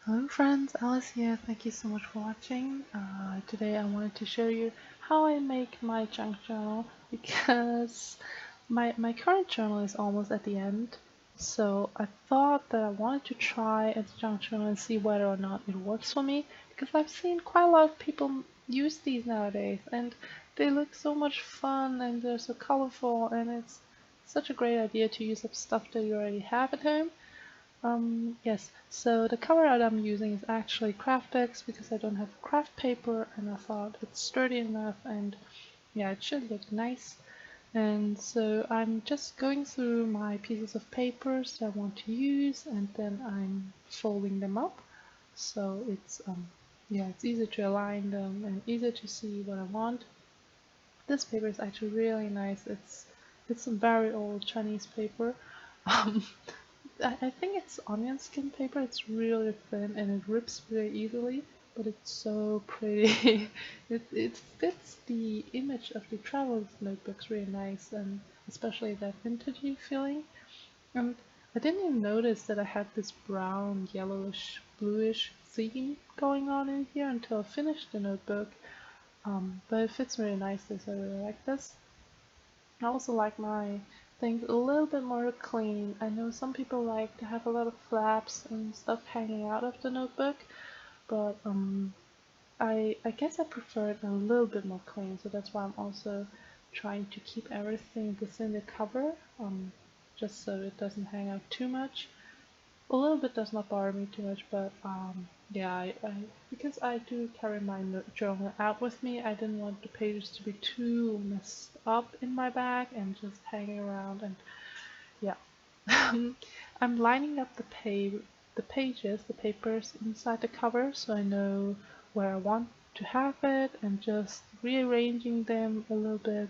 Hello friends, Alice here. Thank you so much for watching. Today I wanted to show you how I make my junk journal because my current journal is almost at the end. So I thought that I wanted to try a junk journal and see whether or not it works for me because I've seen quite a lot of people use these nowadays and they look so much fun and they're so colorful and it's such a great idea to use up stuff that you already have at home. Yes, so the cover art I'm using is actually Craftex because I don't have craft paper and I thought it's sturdy enough and yeah, it should look nice. And so I'm just going through my pieces of papers that I want to use and then I'm folding them up. So yeah, it's easier to align them and easier to see what I want. This paper is actually really nice. It's some very old Chinese paper. Um, I think it's onion skin paper. It's really thin and it rips very easily, but it's so pretty. it fits the image of the travel notebooks really nice, and especially that vintagey feeling. And I didn't even notice that I had this brown, yellowish, bluish theme going on in here until I finished the notebook. But it fits really nicely, so I really like this. I also like my things a little bit more clean. I know some people like to have a lot of flaps and stuff hanging out of the notebook, but I guess I prefer it a little bit more clean, so that's why I'm also trying to keep everything within the cover, just so it doesn't hang out too much. A little bit does not bother me too much, but yeah, because I do carry my journal out with me, I didn't want the pages to be too messed up in my bag and just hanging around. And yeah, I'm lining up the pages, the papers inside the cover, so I know where I want to have it, and just rearranging them a little bit,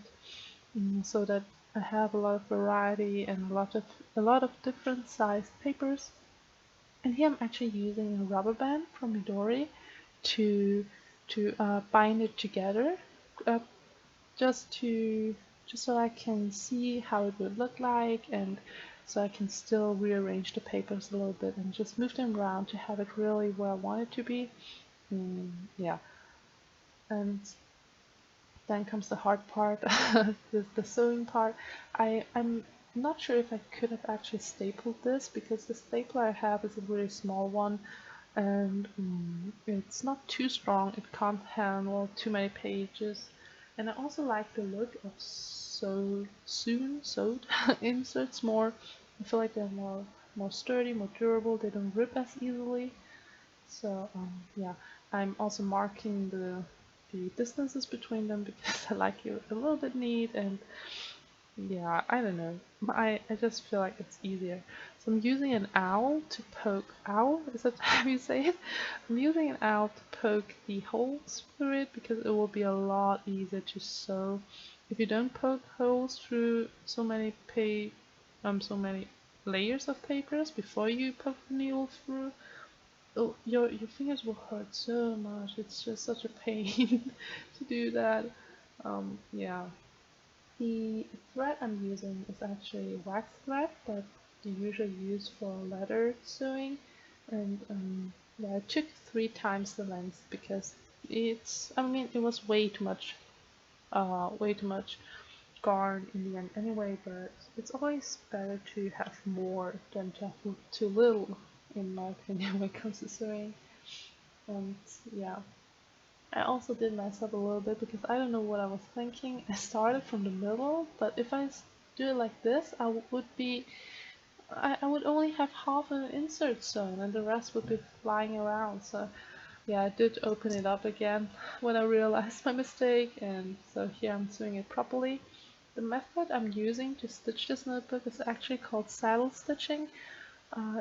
so that I have a lot of variety and a lot of different sized papers. And here I'm actually using a rubber band from Midori to bind it together, uh, just to just so I can see how it would look like, and so I can still rearrange the papers a little bit and just move them around to have it really where I want it to be. Yeah, and then comes the hard part, the sewing part. I'm not sure if I could have actually stapled this because the stapler I have is a really small one and it's not too strong. It can't handle too many pages. And I also like the look of so soon sewed inserts more. I feel like they're more sturdy, more durable. They don't rip as easily. So yeah, I'm also marking the distances between them because I like it a little bit neat and yeah, I don't know. I just feel like it's easier. So I'm using an owl to poke. Owl? Is that how you say it? I'm using an owl to poke the holes through it because it will be a lot easier to sew if you don't poke holes through so many layers of papers before you poke the needle through. Oh, your fingers will hurt so much. It's just such a pain to do that. Yeah. The thread I'm using is actually wax thread that you usually use for leather sewing, and yeah, it took 3 times the length because I mean, it was way too much garn in the end anyway, but it's always better to have more than to have too little, in my opinion, when it comes to sewing. And yeah, I also did mess up a little bit because I don't know what I was thinking. I started from the middle, but if I do it like this, I would only have half an insert sewn and the rest would be flying around. So yeah, I did open it up again when I realized my mistake, and so here I'm sewing it properly. The method I'm using to stitch this notebook is actually called saddle stitching.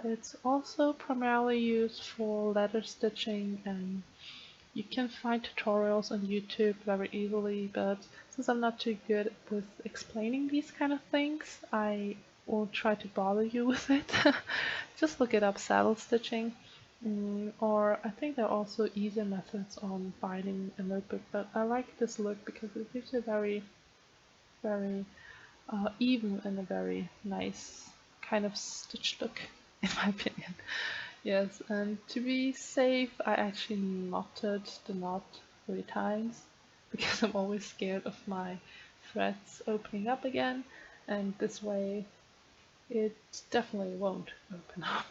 It's also primarily used for leather stitching, and you can find tutorials on YouTube very easily, but since I'm not too good with explaining these kind of things, I won't try to bother you with it. Just look it up, saddle stitching. Or I think there are also easier methods on binding a notebook, but I like this look because it gives you a very even and a very nice kind of stitched look, in my opinion. Yes, and to be safe, I actually knotted the knot 3 times because I'm always scared of my threads opening up again, and this way it definitely won't open up.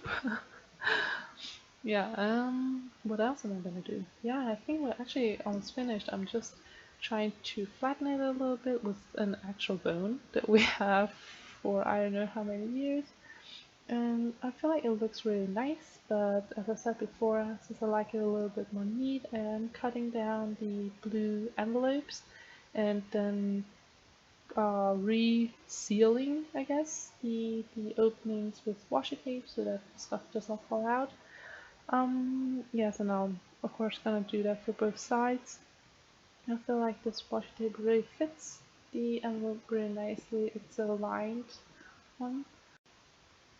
Yeah, what else am I gonna do? Yeah, I think we're actually almost finished. I'm just trying to flatten it a little bit with an actual bone that we have for I don't know how many years. And I feel like it looks really nice, but as I said before, since I like it a little bit more neat, I am cutting down the blue envelopes and then re-sealing, I guess, the openings with washi tape so that stuff does not fall out. Yes, and I'm of course gonna do that for both sides. I feel like this washi tape really fits the envelope really nicely. It's a lined one.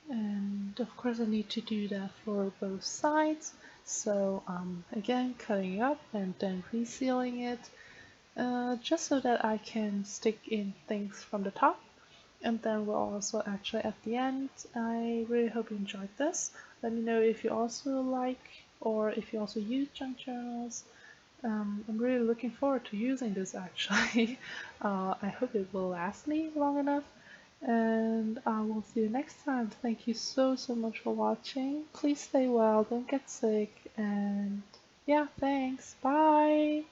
And of course I need to do that for both sides. So again, cutting it up and then resealing it, just so that I can stick in things from the top. And then we're also actually at the end. I really hope you enjoyed this. Let me know if you also like or if you also use junk journals. I'm really looking forward to using this actually. I hope it will last me long enough. And I will see you next time. Thank you so much for watching. Please stay well, don't get sick, and yeah, thanks. Bye!